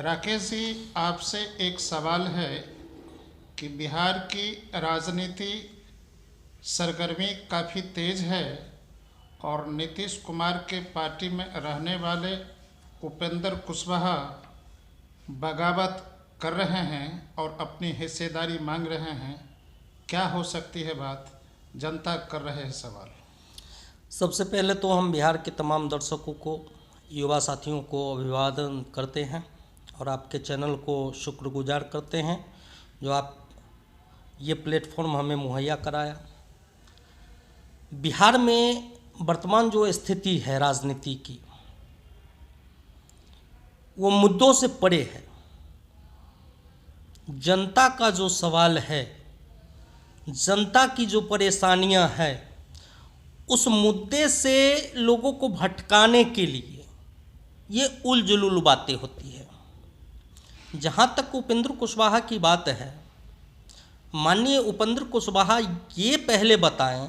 राकेश जी, आपसे एक सवाल है कि बिहार की राजनीति सरगर्मी काफ़ी तेज है और नीतीश कुमार के पार्टी में रहने वाले उपेंद्र कुशवाहा बगावत कर रहे हैं और अपनी हिस्सेदारी मांग रहे हैं। क्या हो सकती है बात? जनता कर रहे हैं सवाल। सबसे पहले तो हम बिहार के तमाम दर्शकों को, युवा साथियों को अभिवादन करते हैं और आपके चैनल को शुक्रगुजार करते हैं जो आप ये प्लेटफॉर्म हमें मुहैया कराया। बिहार में वर्तमान जो स्थिति है राजनीति की, वो मुद्दों से परे है। जनता का जो सवाल है, जनता की जो परेशानियां हैं, उस मुद्दे से लोगों को भटकाने के लिए ये उलझुल बातें होती है। जहाँ तक उपेंद्र कुशवाहा की बात है, माननीय उपेंद्र कुशवाहा ये पहले बताएं,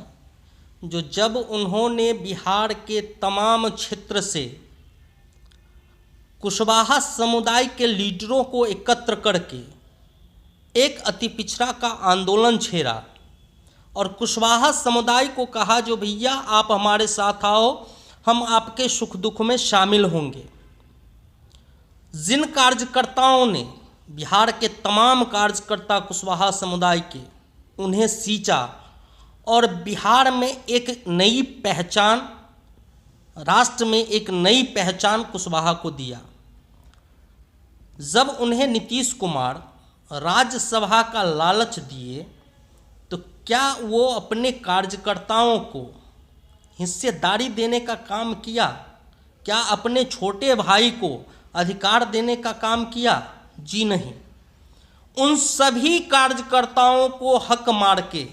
जो जब उन्होंने बिहार के तमाम क्षेत्र से कुशवाहा समुदाय के लीडरों को एकत्र करके एक अति पिछड़ा का आंदोलन छेड़ा और कुशवाहा समुदाय को कहा, जो भैया आप हमारे साथ आओ, हम आपके सुख दुख में शामिल होंगे। जिन कार्यकर्ताओं ने, बिहार के तमाम कार्यकर्ता कुशवाहा समुदाय के, उन्हें सींचा और बिहार में एक नई पहचान, राष्ट्र में एक नई पहचान कुशवाहा को दिया। जब उन्हें नीतीश कुमार राज्यसभा का लालच दिए, तो क्या वो अपने कार्यकर्ताओं को हिस्सेदारी देने का काम किया? क्या अपने छोटे भाई को अधिकार देने का काम किया? जी नहीं। उन सभी कार्यकर्ताओं को हक मार के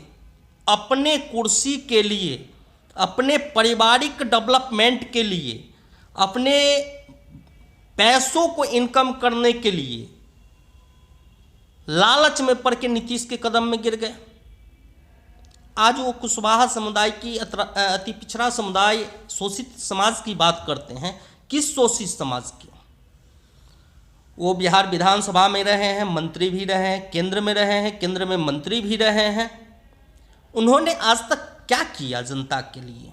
अपने कुर्सी के लिए, अपने पारिवारिक डेवलपमेंट के लिए, अपने पैसों को इनकम करने के लिए लालच में पड़ के नीतीश के कदम में गिर गए। आज वो कुशवाहा समुदाय की, अति पिछड़ा समुदाय, शोषित समाज की बात करते हैं। किस शोषित समाज की? वो बिहार विधानसभा में रहे हैं, मंत्री भी रहे हैं, केंद्र में रहे हैं, केंद्र में मंत्री भी रहे हैं। उन्होंने आज तक क्या किया जनता के लिए?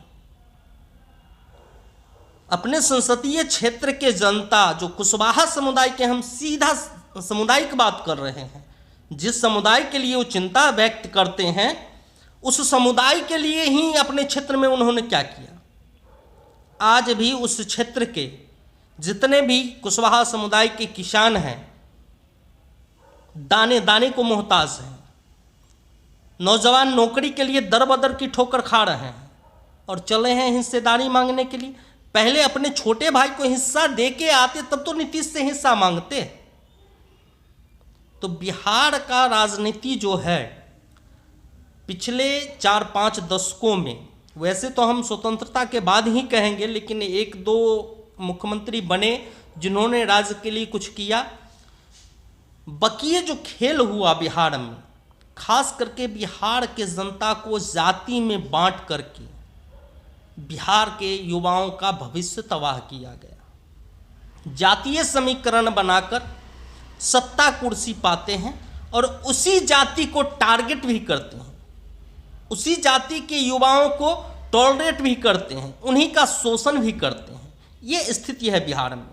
अपने संसदीय क्षेत्र के जनता, जो कुशवाहा समुदाय के, हम सीधा समुदाय की बात कर रहे हैं, जिस समुदाय के लिए वो चिंता व्यक्त करते हैं, उस समुदाय के लिए ही अपने क्षेत्र में उन्होंने क्या किया? आज भी उस क्षेत्र के जितने भी कुशवाहा समुदाय के किसान हैं, दाने दाने को मोहताज हैं। नौजवान नौकरी के लिए दर बदर की ठोकर खा रहे हैं और चले हैं हिस्सेदारी मांगने के लिए। पहले अपने छोटे भाई को हिस्सा दे के आते, तब तो नीतीश से हिस्सा मांगते। तो बिहार का राजनीति जो है, पिछले 4-5 दशकों में, वैसे तो हम स्वतंत्रता के बाद ही कहेंगे, लेकिन 1-2 मुख्यमंत्री बने जिन्होंने राज्य के लिए कुछ किया। बकिए जो खेल हुआ बिहार में, खास करके बिहार के जनता को जाति में बांट करके बिहार के युवाओं का भविष्य तबाह किया गया। जातीय समीकरण बनाकर सत्ता कुर्सी पाते हैं और उसी जाति को टारगेट भी करते हैं, उसी जाति के युवाओं को टॉलरेट भी करते हैं, उन्हीं का शोषण भी करते हैं। ये स्थिति है बिहार में।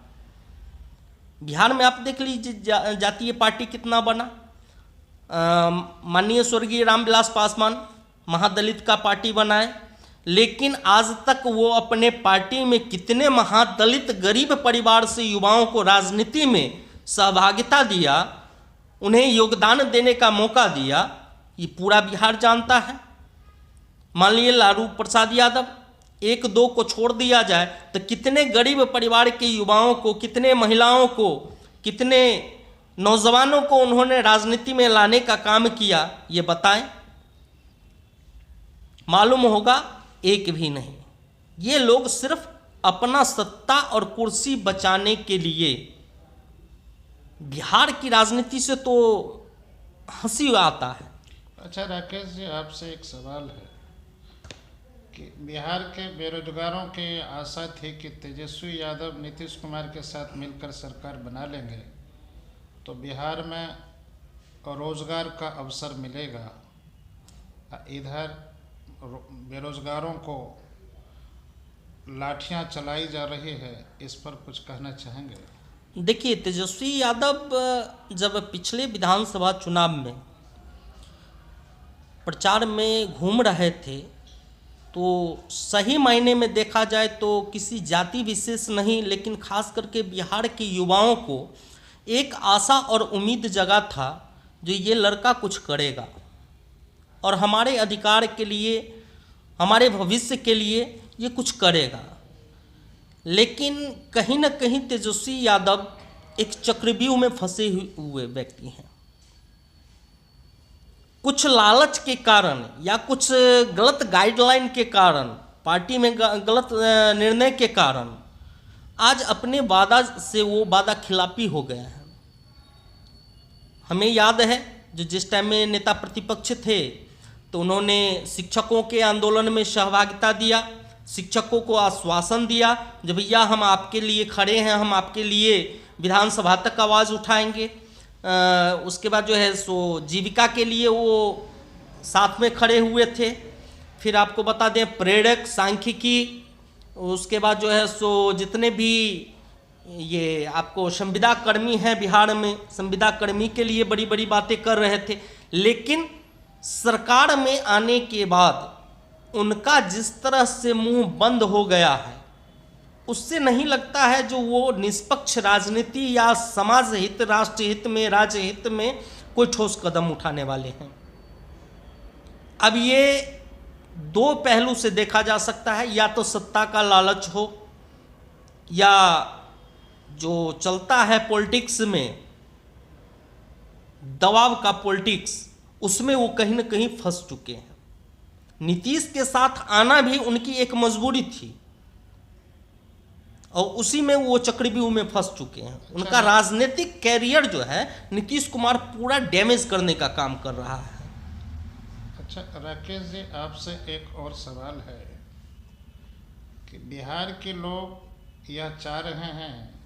बिहार में आप देख लीजिए जातीय पार्टी कितना बना। माननीय स्वर्गीय रामविलास पासवान महादलित का पार्टी बनाए, लेकिन आज तक वो अपने पार्टी में कितने महादलित गरीब परिवार से युवाओं को राजनीति में सहभागिता दिया, उन्हें योगदान देने का मौका दिया, ये पूरा बिहार जानता है। मान लीजिए लालू प्रसाद यादव, 1-2 को छोड़ दिया जाए तो कितने गरीब परिवार के युवाओं को, कितने महिलाओं को, कितने नौजवानों को उन्होंने राजनीति में लाने का काम किया, ये बताएं। मालूम होगा एक भी नहीं। ये लोग सिर्फ अपना सत्ता और कुर्सी बचाने के लिए, बिहार की राजनीति से तो हंसी आता है। अच्छा राकेश जी, आपसे एक सवाल है कि बिहार के बेरोजगारों की आशा थी कि तेजस्वी यादव नीतीश कुमार के साथ मिलकर सरकार बना लेंगे, तो बिहार में रोजगार का अवसर मिलेगा। इधर बेरोजगारों को लाठियां चलाई जा रही है, इस पर कुछ कहना चाहेंगे? देखिए, तेजस्वी यादव जब पिछले विधानसभा चुनाव में प्रचार में घूम रहे थे तो सही मायने में देखा जाए तो किसी जाति विशेष नहीं, लेकिन खास करके बिहार के युवाओं को एक आशा और उम्मीद जगा था जो ये लड़का कुछ करेगा और हमारे अधिकार के लिए, हमारे भविष्य के लिए ये कुछ करेगा। लेकिन कहीं न कहीं तेजस्वी यादव एक चक्रव्यूह में फंसे हुए व्यक्ति हैं। कुछ लालच के कारण या कुछ गलत गाइडलाइन के कारण, पार्टी में गलत निर्णय के कारण आज अपने वादा से वो वादा खिलाफी हो गए हैं। हमें याद है जो जिस टाइम में नेता प्रतिपक्ष थे तो उन्होंने शिक्षकों के आंदोलन में सहभागिता दिया, शिक्षकों को आश्वासन दिया जब भैया हम आपके लिए खड़े हैं, हम आपके लिए विधानसभा तक आवाज़ उठाएंगे। उसके बाद जो है सो जीविका के लिए वो साथ में खड़े हुए थे। फिर आपको बता दें प्रेरक, सांख्यिकी, उसके बाद जो है सो जितने भी ये आपको संविदा कर्मी हैं बिहार में, संविदा कर्मी के लिए बड़ी बड़ी बातें कर रहे थे। लेकिन सरकार में आने के बाद उनका जिस तरह से मुंह बंद हो गया है, उससे नहीं लगता है जो वो निष्पक्ष राजनीति या समाज हित, राष्ट्र हित में, राज्य हित में कोई ठोस कदम उठाने वाले हैं। अब ये दो पहलू से देखा जा सकता है, या तो सत्ता का लालच हो या जो चलता है पॉलिटिक्स में दबाव का पॉलिटिक्स, उसमें वो कहीं ना कहीं फंस चुके हैं। नीतीश के साथ आना भी उनकी एक मजबूरी थी और उसी में वो चक्रव्यूह में फंस चुके हैं। उनका राजनीतिक कैरियर जो है नीतीश कुमार पूरा डैमेज करने का काम कर रहा है। अच्छा राकेश जी, आपसे एक और सवाल है कि बिहार के लोग यह चाह रहे हैं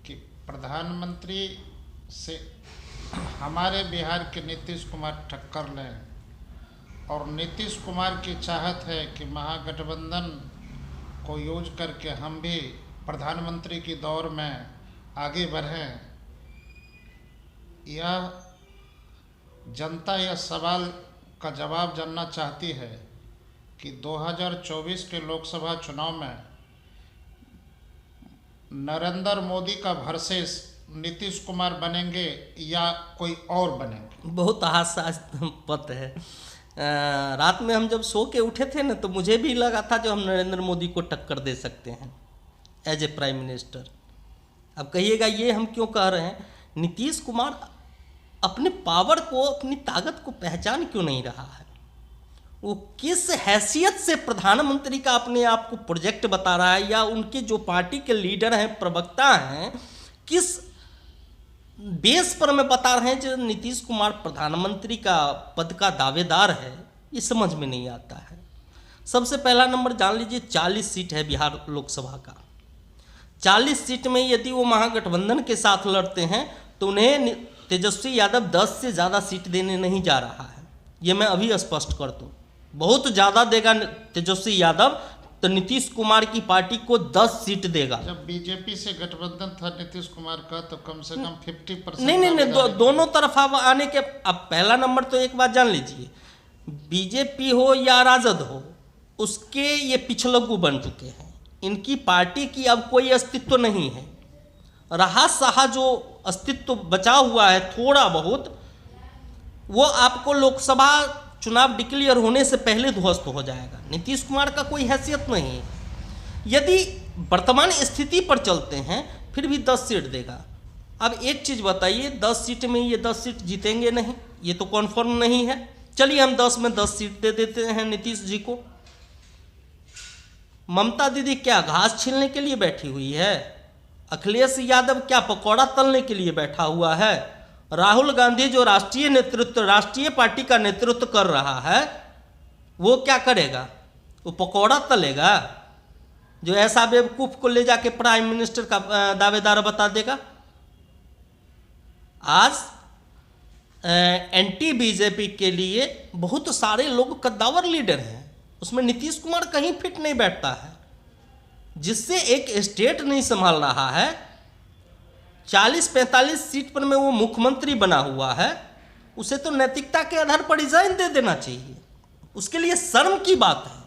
कि प्रधानमंत्री से हमारे बिहार के नीतीश कुमार टक्कर लें, और नीतीश कुमार की चाहत है कि महागठबंधन को यूज करके हम भी प्रधानमंत्री की दौड़ में आगे बढ़ें। यह जनता यह सवाल का जवाब जानना चाहती है कि 2024 के लोकसभा चुनाव में नरेंद्र मोदी का वर्सेस नीतीश कुमार बनेंगे या कोई और बनेंगे? बहुत हास्यास्पद है। रात में हम जब सो के उठे थे ना, तो मुझे भी लगा था जो हम नरेंद्र मोदी को टक्कर दे सकते हैं एज ए प्राइम मिनिस्टर। अब कहिएगा ये हम क्यों कह रहे हैं? नीतीश कुमार अपने पावर को, अपनी ताकत को पहचान क्यों नहीं रहा है? वो किस हैसियत से प्रधानमंत्री का अपने आप को प्रोजेक्ट बता रहा है, या उनके जो पार्टी के लीडर हैं, प्रवक्ता हैं, किस बेस पर मैं बता रहे हैं जो नीतीश कुमार प्रधानमंत्री का पद का दावेदार है, ये समझ में नहीं आता है। सबसे पहला नंबर जान लीजिए, 40 सीट है बिहार लोकसभा का। 40 सीट में यदि वो महागठबंधन के साथ लड़ते हैं तो उन्हें तेजस्वी यादव 10 से ज़्यादा सीट देने नहीं जा रहा है। ये मैं अभी स्पष्ट कर दूँ, बहुत ज़्यादा देगा तेजस्वी यादव तो नीतीश कुमार की पार्टी को 10 सीट देगा। जब बीजेपी से गठबंधन था नीतीश कुमार का तो कम से कम 50%। नहीं, दोनों तरफ अब आने के, अब पहला नंबर तो एक बात जान लीजिए, बीजेपी हो या राजद हो, उसके ये पिछलग्गू बन चुके हैं। इनकी पार्टी की अब कोई अस्तित्व नहीं है। रहा सहा जो अस्तित्व बचा हुआ है थोड़ा बहुत, वो आपको लोकसभा चुनाव डिक्लेयर होने से पहले ध्वस्त हो जाएगा। नीतीश कुमार का कोई हैसियत नहीं है। यदि वर्तमान स्थिति पर चलते हैं फिर भी 10 सीट देगा। अब एक चीज़ बताइए, 10 सीट में ये 10 सीट जीतेंगे नहीं, ये तो कॉन्फर्म नहीं है। चलिए हम 10 में 10 सीट दे देते हैं नीतीश जी को। ममता दीदी क्या घास छीलने के लिए बैठी हुई है? अखिलेश यादव क्या पकौड़ा तलने के लिए बैठा हुआ है? राहुल गांधी जो राष्ट्रीय नेतृत्व, राष्ट्रीय पार्टी का नेतृत्व कर रहा है, वो क्या करेगा? वो पकौड़ा तलेगा जो ऐसा बेवकूफ़ को ले जाके प्राइम मिनिस्टर का दावेदार बता देगा? आज एंटी बीजेपी के लिए बहुत सारे लोग कद्दावर लीडर हैं, उसमें नीतीश कुमार कहीं फिट नहीं बैठता है। जिससे एक स्टेट नहीं संभाल रहा है, 40-45 सीट पर में वो मुख्यमंत्री बना हुआ है, उसे तो नैतिकता के आधार पर रिजाइन दे देना चाहिए। उसके लिए शर्म की बात है।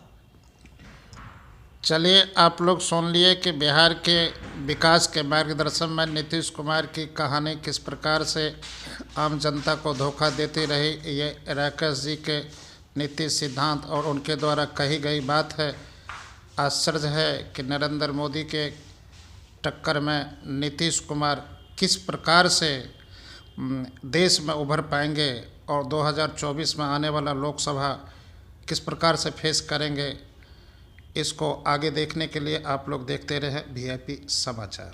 चलिए, आप लोग सुन लिए कि बिहार के विकास के मार्गदर्शन में नीतीश कुमार की कहानी किस प्रकार से आम जनता को धोखा देती रही। ये राकेश जी के नीति सिद्धांत और उनके द्वारा कही गई बात है। आश्चर्य है कि नरेंद्र मोदी के टक्कर में नीतीश कुमार किस प्रकार से देश में उभर पाएंगे और 2024 में आने वाला लोकसभा किस प्रकार से फेस करेंगे। इसको आगे देखने के लिए आप लोग देखते रहें VIP समाचार।